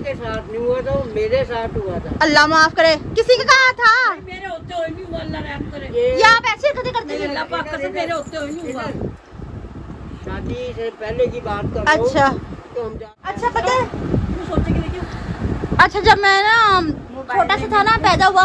के साथ नहीं हुआ था, मेरे साथ हुआ था। अल्लाह माफ करे, किसी का कहा था? मेरे होते हुए नहीं हुआ, अल्लाह रहम करे। ये आप ऐसे कभी करते हैं? अल्लाह पाक से मेरे होते हुए नहीं हुआ। शादी से पहले की बात कर रहा हूं। अच्छा तो हम अच्छा पता है, सोचे कि देखिए अच्छा जब मैं ना छोटा सा था ना, पैदा हुआ,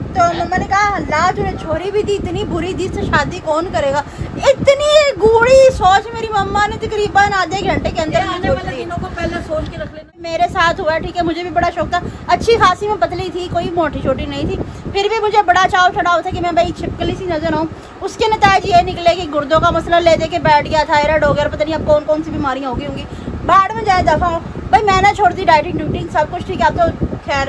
तो मम्मा ने कहा अल्लाह तूने छोरी भी दी, इतनी बुरी दी, से शादी कौन करेगा? इतनी गूढ़ी सोच मेरी मम्मा ने तकरीबन आधे घंटे के अंदर आने वाले दिनों को पहले सोच के रख लेना। मेरे साथ हुआ, ठीक है, मुझे भी बड़ा शौक था, अच्छी खासी मैं पतली थी, कोई मोटी छोटी नहीं थी, फिर भी मुझे बड़ा चाव चढ़ाव था कि मैं भाई छिपकली सी नजर आऊँ। उसके नतीजे ये निकले कि गुर्दों का मसला ले दे के बैठ गया, थायराइड हो गया, पता नहीं अब कौन कौन सी बीमारियाँ होंगी। बाढ़ में जाए दफा भाई, मैंने छोड़ दी डाइटिंग ड्यूटिंग सब कुछ, ठीक है। अब तो खैर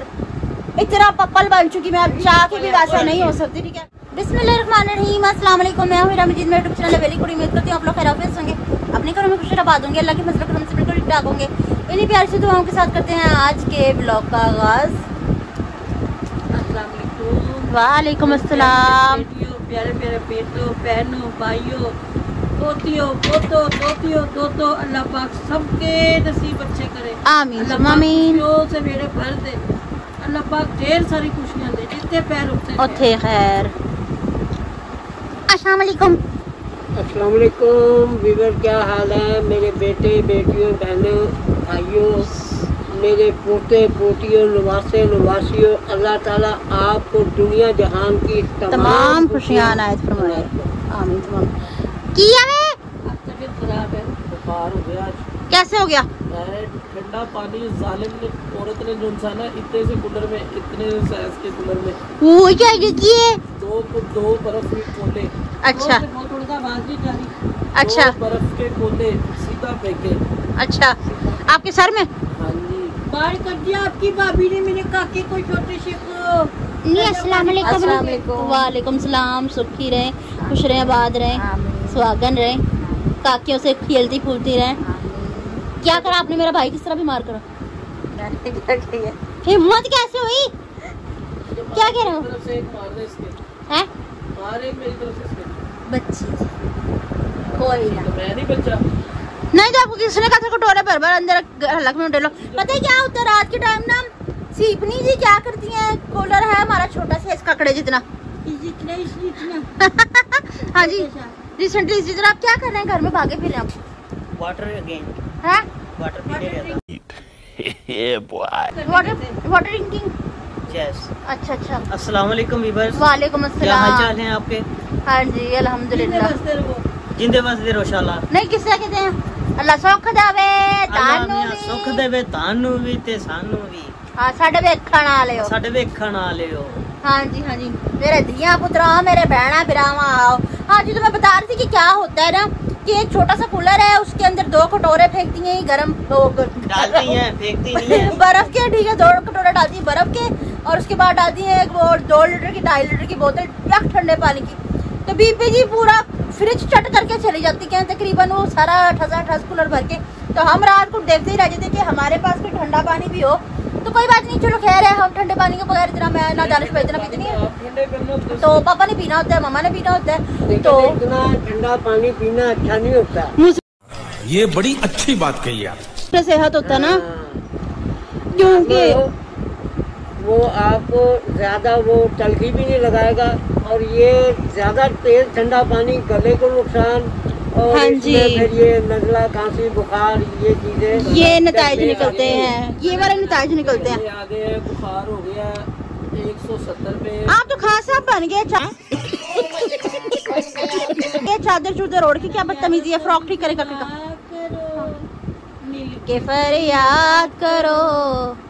इतना पप्पल बन चुकी मैं, अब चाह के भी वैसा नहीं हो सकती, ठीक है। बिस्मिल्लाहिर्रहमानिर्रहीम, अस्सलाम वालेकुम, मैं हूं मजीद, मेरे यूट्यूब चैनल वेली कुड़ी, उम्मीद करती हूं आप लोग खैरियत होंगे, अपने घरों में खुश आबाद होंगे, अल्लाह के फजल करम से बिल्कुल ठीक-ठाक होंगे। इन्हीं प्यार से दुआओं के साथ करते हैं आज के ब्लॉग का आगाज। अस्सलाम वालेकुम। वालेकुम अस्सलाम। प्यारे प्यारे बेटों, बहनों, भाइयों, पोतियों, पोतों, दोतियों, दोतों, अल्लाह पाक सबके नसीब अच्छे करे, आमीन आमीन। खुशियों से मेरे भर दे, अल्लाह पाक ढेर सारी खुशियां दे, जितने पैर उठते ओथे खैर। अस्सलाम वालेकुम। अस्सलाम वालेकुम वीवर, क्या हाल है मेरे बेटे बेटियों, बहनों, भाइयों, मेरे पोते पोतियों, नवासे नवासियों, अल्लाह ताला आपको दुनिया जहान की तमाम खुशियां अनायत फरमाए, आमीन तमाम। किया है तबीयत खराब है, बुखार हो गया। कैसे हो गया? ठंडा पानी जालिम ने, औरत ने जो इंसान है इतने से कूलर में, इतने साइज के कूलर में वो क्या किए? दो बर्फ के कोले। अच्छा थोड़ा सा आवाज नहीं जा रही। अच्छा दो बर्फ के कोले सीधा फेंके। अच्छा आपके सर में? हाँ जी, बाहर कर दिया आपकी भाभी ने, मेरे काके को छोटे से को। नहीं, अस्सलाम वालेकुम। वालेकुम सलाम, सुखी रहे, खुश रहे, आबाद रहे, सुहागन रहे, काकियों से खेलती फूलती रहे। क्या करा आपने? मेरा भाई किस तरह बीमार करा? हिम्मत कैसे हुई? क्या कह रहे हो? तरफ से एक मार दे इसके, हैं? मार एक मेरी तरफ से इसके। बच्ची कोई ना, तो मैं नहीं बच्चा। नहीं तो आपको किसने कहा था कटोरे भर भर अंदर हलक में डालो? पता है क्या होता है रात के टाइम ना, सीपनी जी क्या करती हैं, कूलर है हमारा छोटा सा, इस ककड़े जितना। हाँ जी, रिसेंटली इसी तरह। आप क्या कर रहे हैं घर में, भागे फिर रहे हैं? वाटर अगेन, हैं? वाटर पीने गया वाटर ड्रिंकिंग। यस। अच्छा अच्छा। अस्सलाम वालेकुम वीवर्स, वालेकुम क्या हाल अस्सलाम। चाल हैं आपके? हाँ जी अल्हम्दुलिल्लाह। जिंदे बसदे रहो शाला। नहीं किससे कहते हैं? अल्लाह सुख देवे तानू भी, सुख देवे तानू भी ते सानू भी। हाँ साडे वेखण वाले हो। साडे वेखण वाले हो। हाँ जी मेरे धिया पुत्रा, मेरे बहना बिरावा आओ। हाँ जी, तो मैं बता रही थी कि क्या होता है ना, कि एक छोटा सा कूलर है, उसके अंदर 2 कटोरे फेंकती हैं गर्म डालती हैं, फेंकती नहीं है। बर्फ के, ठीक है, 2 कटोरे डालती है बर्फ के, और उसके बाद डालती है वो 2 लीटर की 2.5 लीटर की बोतल यक ठंडे पानी की। तो बीपी जी पूरा फ्रिज चट करके चली जाती है तकरीबन, वो सारा ठस कूलर भर के। तो हम रात को देखते ही रह जाते कि हमारे पास कोई ठंडा पानी भी हो। तो कोई बात नहीं, चलो खैर है, हम ठंडे पानी के बगैर इतना, मैं ना दानिश पे इतना पीती नहीं है, तो पापा ने पीना होता है, मम्मा ने पीना होता है। तो इतना ठंडा पानी पीना अच्छा नहीं होता। ये बड़ी अच्छी बात कही आप। सेहत होता है ना, क्योंकि वो आपको ज्यादा वो तलखी भी नहीं लगाएगा, और ये ज्यादा तेज ठंडा पानी गले को नुकसान, और हाँ जी, फिर ये नजला, खांसी, बुखार, ये चीजें, ये नताइज निकलते हैं, ये वाले नताइज निकलते हैं। आगे बुखार हो गया 170 पे। आप तो खासा बन गए। ये चादर चूदर ओढ़ के क्या बदतमीजी है, फ्रॉक ठीक करेगा के फरियाद करो,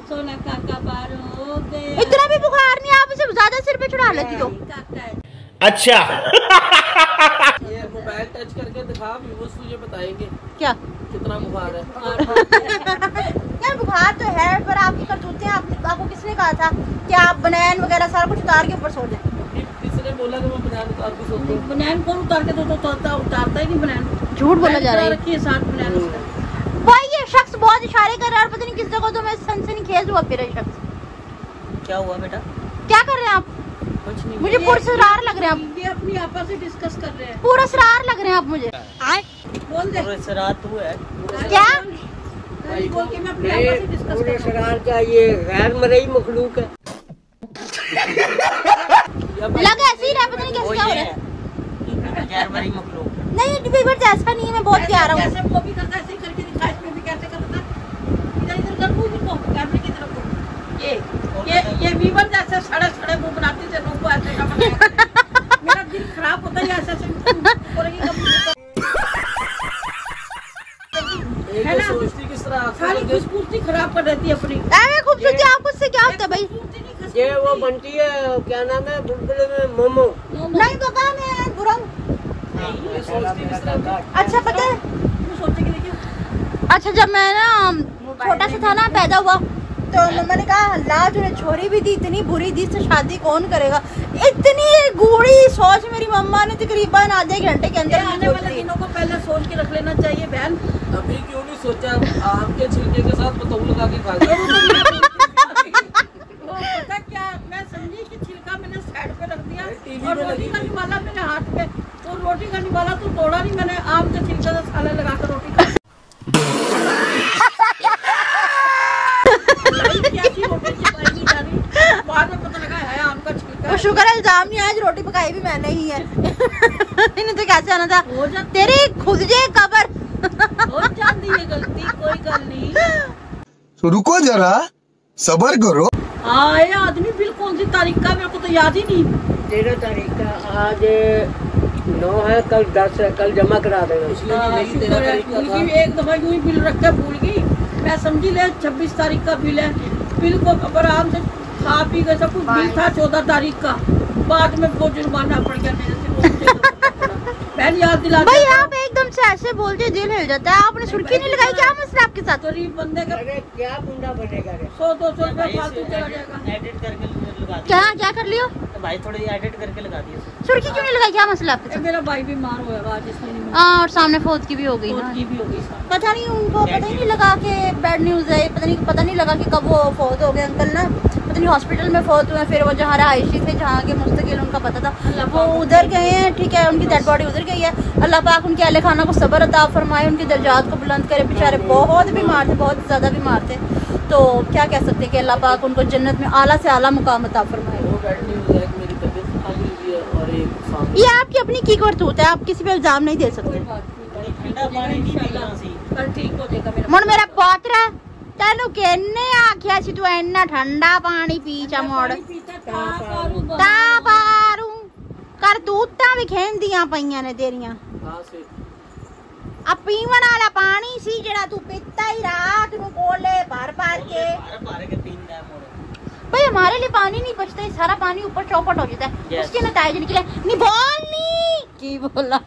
सोना काका बार हो गया। इतना भी बुखार नहीं, आप इसे ज्यादा सिर पे चढ़ा लेती हो। अच्छा ये मोबाइल टच करके दिखा, व्यूअर्स तुझे बताएंगे क्या कितना बुखार है। यार बुखार तो है, पर आपकी करतूतें, आपको किसने कहा था कि आप बनैन वगैरह सारा कुछ उतार के ऊपर सो जाए? किसने बोला कि मैं बनान उतार के सोती हूँ? बनैन कौन उतार के तो उतारता ही नहीं बनैन। झूठ बोला जा रहा है। रखी है साथ बनैन उसका। भाई ये शख्स बहुत इशारे कर रहा है और पता नहीं किस जगह तो मैं सनसनी खेज हुआ फिर। शख्स क्या हुआ बेटा? क्या कर रहे हैं आप? कुछ नहीं। मुझे पूरा सरार लग रहे हैं आप। ये अपनी आपस से डिस्कस कर रहे हैं। पूरा सरार लग रहे हैं आप मुझे। बोल दे। और इस रात हुआ है। क्या? बोल के मैं अपने आपस में डिस्कस पूरे कर शरार का ये गैर मरई मखलूक है। लग ऐसे ही रहा, पता नहीं कैसे क्या हो रहा है। नहीं बिल्कुल ऐसा नहीं है, मैं बहुत प्यारा हूँ। जैसे वो भी करता है ऐसे ही करके दिखा, इसमें भी कैसे करता है। इधर इधर कर मुंह को कैमरे की तरफ को। ये वीवर जैसे सड़े मुंह बनाती थे लोग को ऐसे का बनाया। मेरा दिल खराब होता है ऐसे है ना, सोचती किस तरह सारी खूबसूरती खराब कर देती है अपनी। अरे खूबसूरती आपको से क्या होता है भाई? ये वो बनती है, क्या नाम है बुलबुले में, मोमो। नहीं पापा मैं बुरा हूँ। सोचती किस तरह। अच्छा पता है, सोचेंगे देखिए। अच्छा जब मैं ना छोटा सा था ना, पैदा हुआ, तो मम्मा ने कहा अल्लाह तूने छोरी भी दी, इतनी बुरी दी, तो शादी कौन करेगा। इतनी गूढ़ी सोच मेरी मम्मा ने तकरीबन आधे घंटे के अंदर आने वाले दिनों को पहले सोच के रख लेना चाहिए बहन। अभी क्यों नहीं सोचा? आम के छिलके के साथ पतंग लगा के खा जाओ। पता क्या, मैं समझी कि छिलका मैंने साइड पे रख दिया टीवी और में रोटी लगी का निवाला मेरे हाथ में, तो रोटी का निवाला तो तोड़ा नहीं, मैंने आम के छिलके से साले लगा कर रोटी खा। कैसी रोटी चिपकाई नहीं जा रही, बाद में पता लगा है आम का छिलका। तो शुक्र है इल्जाम नहीं, आज रोटी पकाई भी मैंने ही है। इन्हें तो कैसे आना था, हो जाती तेरी खुद जे कबर। हो जाती है गलती, कोई गल नहीं। तो रुको जरा, सब्र करो। हाँ ये आदमी बिल कौन सी तारीख का, मेरे को तो याद ही नहीं। 13 तारीख का, आज 9 है, कल 10 है, कल जमा करा देना। शुक्र है, भूल गई एक दफा यूं ही बिल रख के भूल गई। मैं समझी ले 26 तारीख का बिल है, बिल को आराम से खा पी गए, सब कुछ बिल था 14 तारीख का, बाद में वो जुर्माना पड़ गया मेरे से। बहन याद दिला भाई आप एकदम से ऐसे बोलते दिल हिल जाता है। आपने सुर्खी नहीं लगाई क्या मसला आपके साथ? गरीब बंदे का अरे क्या गुंडा बनेगा रे? 100-200 रुपया फालतू चला जाएगा। एडिट करके लगा दिया। क्या क्या कर लियो? तो भाई थोड़ी एडिट करके लगा दिया। सुर्खी क्यों नहीं लगाई, क्या मसला आपके साथ? मेरा भाई बीमार होएगा आज, इसलिए नहीं। हाँ, और सामने फौत की भी हो गई ना। की भी हो गई साहब। पता नहीं उनको पता ही नहीं लगा कि बैड न्यूज है, पता नहीं लगा कि कब वो फौत हो गए अंकल ना, पता नहीं हॉस्पिटल में फौत हुए। फिर वो जहाँ रहायशी थे, जहाँ के मुस्तकिल उनका पता था, वो उधर गए हैं। ठीक है, उनकी डेड बॉडी उधर गई है। अल्लाह पाक उनके अहले खाना को सब्र अता फरमाए, उनके दर्जात को बुलंद करे। बेचारे बहुत बीमार थे, बहुत ज़्यादा बीमार थे, तो क्या कह सकते हैं कि अल्लाह पाक उनको जन्नत में आला से आला मुकाम अता फरमाए। वो बैड न्यूज़ है कि मेरी तबीयत खराब हुई है और एक सामने ये आपकी अपनी की करतूत है, आप किसी पे इल्जाम नहीं दे सकते। ठंडा पानी नहीं पीना सी। कल ठीक हो जाएगा मेरा। मुड़ मेरा पोतरा तेनू किन्ने आख्या सी तू इन्ना ठंडा पानी पी चा मुड़ ता पारू करतूतां भी खेंदियां पईयां ने तेरियां। कहाँ से? आ पीवन वाला पानी सी जेड़ा तू पीता ही रात नू कोले भर भर के। बारह के 3 टाइम हो रहे। भाई हमारे लिए पानी नहीं बचता, ये सारा पानी ऊपर चौपट हो जाता है। Yes. उसके नतीजे निकले। नहीं बोलनी की बोला,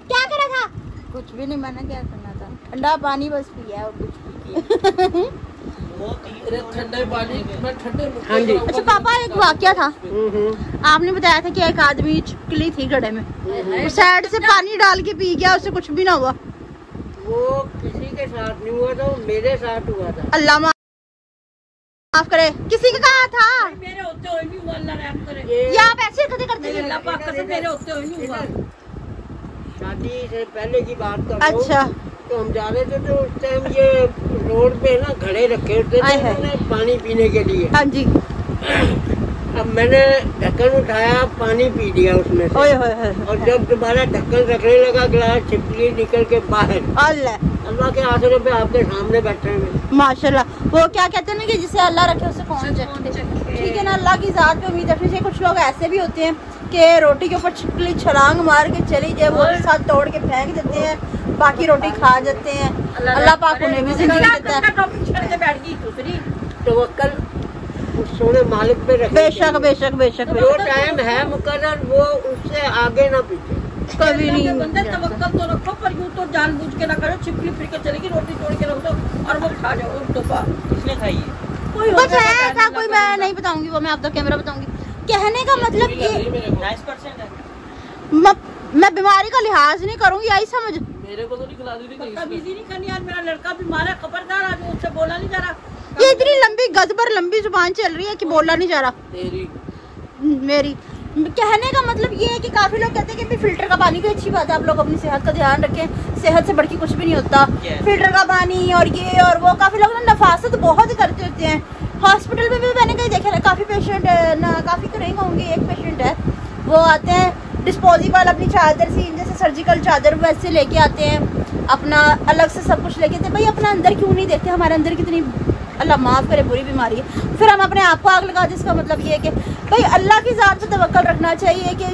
क्या करा था? कुछ भी नहीं, मैंने क्या करना था, ठंडा पानी बस पिया और कुछ भी वो अरे ठंडे पानी में ठंडे हाँ जी। अच्छा पापा, एक वाकया था, आपने बताया था कि एक आदमी छिपकली थी गड्ढे में, साइड से पानी डाल के पी गया, उससे कुछ भी ना हुआ। वो किसी के साथ नहीं हुआ था, मेरे साथ हुआ था। अल्लाह माफ करे, किसी का कहा था? मेरे होते हुए नहीं हुआ, अल्लाह रहम करे। ये या आप ऐसे कभी करते मेरे थे? अल्लाह पाक कसम मेरे होते हुए नहीं हुआ। शादी से पहले की बात कर रहा हूँ। अच्छा। तो हम जा रहे थे, तो उस टाइम ये रोड पे ना घड़े रखे होते आए थे हैं। उन्होंने पानी पीने के लिए। हाँ जी। अब मैंने ढक्कन उठाया, पानी पी लिया उसमें से। ओए होए होए। और जब दोबारा ढक्कन रखने लगा, गिलास छिपकली निकल के बाहर। अल्लाह अल्लाह के आसरे पे आपके सामने बैठे हैं। माशाल्लाह। वो क्या कहते हैं ना कि जिसे अल्लाह रखे उसे कौन चखे। ठीक है ना, अल्लाह की जात पे उम्मीद रखनी चाहिए। कुछ लोग ऐसे भी होते हैं कि रोटी के ऊपर छिपकली छलांग मार के चली जाए, वो साथ तोड़ के फेंक देते हैं, बाकी रोटी खा जाते हैं। अल्लाह पाक उन्हें भी जिंदगी देता है। टॉपिक छोड़ के बैठ गई दूसरी। तवक्कल उस सोने मालिक पे रखे। बेशक बेशक बेशक जो टाइम है मुकर्रर, वो उससे आगे ना पीछे। कभी नहीं। बंदे तवक्कल तो रखो, पर यूं तो जानबूझ के ना करो। छिपकली फिर के चलेगी, रोटी तोड़ के रख दो और वो खा जाओ एक दफा। किसने खाई है? कोई कुछ है ऐसा, कोई मैं नहीं बताऊंगी, वो मैं आपका कैमरा बताऊंगी। कहने का मतलब ये 10% है। मैं बीमारी का लिहाज नहीं करूंगी, आई समझ। मेरे को तो नहीं खिला दी थी कहीं से। तमीज़ी नहीं करनी यार, मेरा लड़का बीमार है, खबरदार। आज उससे बोला नहीं जा रहा। ये इतनी लंबी गजबर लंबी जुबान चल रही है कि बोला नहीं जा रहा। तेरी मेरी कहने का मतलब ये है कि काफी लोग कहते हैं कि फिल्टर का पानी भी अच्छी बात है, आप लोग अपनी सेहत का ध्यान रखें, सेहत से बढ़ के कुछ भी नहीं होता। फिल्टर का पानी और ये और वो, काफी लोग ना नफासत बहुत करते होते हैं। हॉस्पिटल में भी मैंने कहीं देखा है, काफी पेशेंट है ना, काफी तो नहीं कहूँगी, एक पेशेंट है, वो आते हैं डिस्पोजेबल अपनी चादर सी, जैसे सर्जिकल चादर वैसे लेके आते हैं, अपना अलग से सब कुछ लेके आते हैं। भाई अपना अंदर क्यों नहीं देखते, हमारे अंदर कितनी अल्लाह माफ़ करे बुरी बीमारी है, फिर हम अपने आप को आग लगा दें। इसका मतलब ये है कि भाई अल्लाह की ज़ात पे तवक्कल रखना चाहिए कि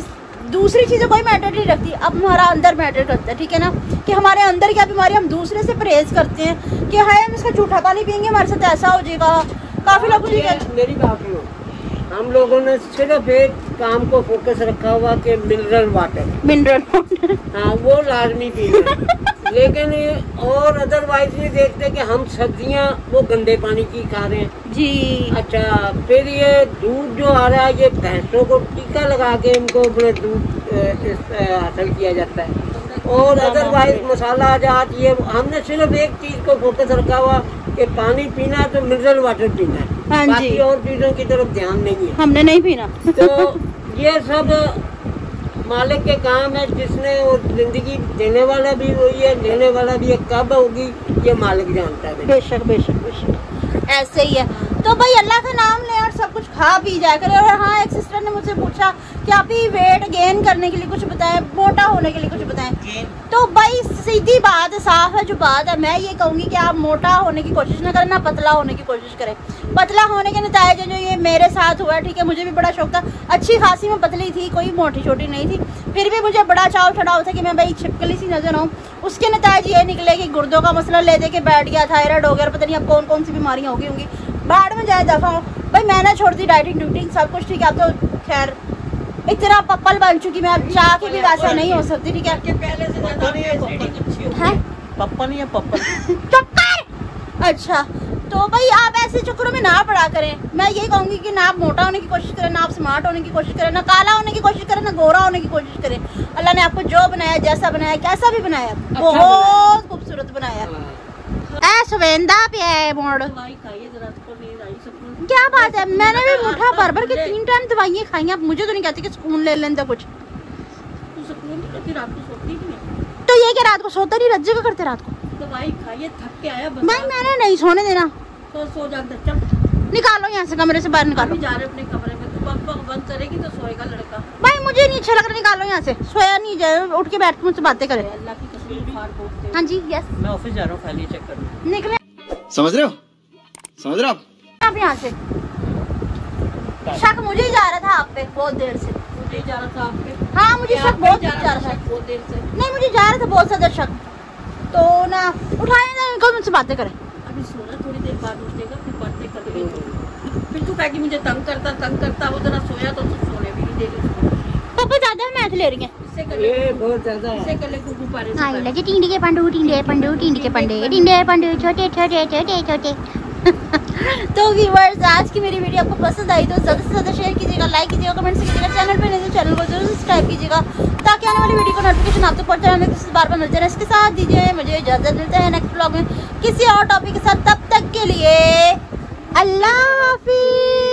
दूसरी चीज़ें कोई मैटर नहीं रखती, अब हमारा अंदर मैटर करता है, ठीक है ना, कि हमारे अंदर क्या बीमारी, हम दूसरे से परहेज़ करते हैं कि हाय हम इसका झूठा पानी पियेंगे हमारे साथ ऐसा हो जाएगा। काफ़ी लोग मेरी बात सुनो, हम लोगों ने सिर्फ एक काम को फोकस रखा हुआ कि मिनरल वाटर, हाँ वो लाजमी पीना, लेकिन और अदरवाइज ये देखते कि हम सब्जियां वो गंदे पानी की खा रहे हैं जी। अच्छा, फिर ये दूध जो आ रहा है, ये भैंसों को टीका लगा के इनको अपने दूध हासिल किया जाता है, और अदरवाइज मसाला जात, ये हमने सिर्फ एक चीज को फोकस रखा हुआ कि पानी पीना तो मिनरल वाटर पीना है, हाँ बाकी और चीजों की तरफ ध्यान नहीं है, हमने नहीं पीना। तो ये सब मालिक के काम है, जिसने और जिंदगी देने वाला भी वही है, लेने वाला भी है, कब होगी ये मालिक जानता है। बेशक बेशक बेशक ऐसे ही है। तो भाई अल्लाह का नाम ले और सब कुछ खा पी जाया करें। और हाँ, एक सिस्टर ने मुझसे पूछा कि आप ही वेट गेन करने के लिए कुछ बताएं, मोटा होने के लिए कुछ बताएं। तो भाई सीधी बात है, साफ है जो बात है, मैं ये कहूँगी कि आप मोटा होने की कोशिश ना करें, ना पतला होने की कोशिश करें। पतला होने के नतीजे जो ये मेरे साथ हुआ, ठीक है, मुझे भी बड़ा शौक था, अच्छी खासी मैं पतली थी, कोई मोटी छोटी नहीं थी, फिर भी मुझे बड़ा चाव चढ़ाव था कि मैं भाई छिपकली सी नजर आऊँ। उसके नतीजे ये निकले कि गुर्दों का मसला ले दे के बैठ गया, थायराइड हो गया, पता नहीं अब कौन कौन सी बीमारियाँ होंगी बाढ़ में जाए दफा। भाई मैंने छोड़ दी डाइटिंग डूटिंग सब कुछ, ठीक है, अब तो खैर इतना पप्पल बन चुकी मैं, अब चाह के भी वैसा नहीं हो सकती, ठीक है। पहले से है पप्पल नहीं है, पप्पल चक्कर। अच्छा, तो भाई आप ऐसे चक्करों में ना पड़ा करें। मैं ये कहूँगी कि ना आप मोटा होने की कोशिश करें, ना आप स्मार्ट होने की कोशिश करें, ना काला होने की कोशिश करें, ना गोरा होने की कोशिश करें। अल्लाह ने आपको जो बनाया, जैसा बनाया, कैसा भी बनाया, बहुत खूबसूरत बनाया। सुवेंदा पे है मोड़, क्या बात है, मैंने भी मुठा भर भर के 3 टाइम दवाइयाँ खाई। अब मुझे तो नहीं कहती कि सुकून ले लें तो कुछ, तो ये क्या रात को सोता नहीं, रज्जे का करते रात को, दवाई खाइए, थक के आया भाई मैंने नहीं सोने देना, तो सो जाता, चल निकालो यहाँ से, कमरे से बाहर निकालो। जा रहे अपने कमरे में, तो बक बक बंद करेगी तो सोएगा लड़का। भाई मुझे नहीं अच्छा लग रहा, निकालो यहाँ से, सोया नहीं जाए, उठ के बैठ के मुझसे बातें करे। अल्लाह की कसम बुखार बहुत। हाँ जी, यस, मैं ऑफिस जा रहा हूँ, खाली चेक करने। निकले समझ रहे हो, समझ रहे हो आप यहाँ से। शक मुझे ही जा रहा था आप पे बहुत देर से, मुझे जा रहा था आपके, हाँ मुझे शक बहुत जा रहा था, बहुत देर से। नहीं मुझे जा रहा था बहुत ज्यादा शक, तो ना उठाए ना, इनको मुझसे बातें करें। अभी सोना, थोड़ी देर बाद उठेगा, फिर बातें करेंगे, फिर तू कहेगी मुझे तंग करता, वो जरा सोया तो सोने भी नहीं देगी। पापा ज्यादा मैथ ले रही है, ये बहुत ज्यादा है। इससे कले गुगु पारे से आई लगे टिंडे के पंडू, टिंडे पंडू, टिंडे के पंडे, टिंडे पंडू, छोटे छोटे छोटे छोटे। तो व्यूअर्स, आज की मेरी वीडियो आपको पसंद आई तो ज़्यादा से ज़्यादा शेयर कीजिएगा, लाइक कीजिएगा, कमेंट कीजिएगा, चैनल पे नहीं तो चैनल को जरूर सब्सक्राइब कीजिएगा ताकि आने वाली वीडियो को नोटिफिकेशन आप तक पहुंच जाए। हमें किसी बार मिलते हैं, इसके साथ दीजिए मुझे इजाज़त, मिलते हैं नेक्स्ट व्लॉग में किसी और टॉपिक के साथ। तब तक के लिए अल्लाह हाफिज़।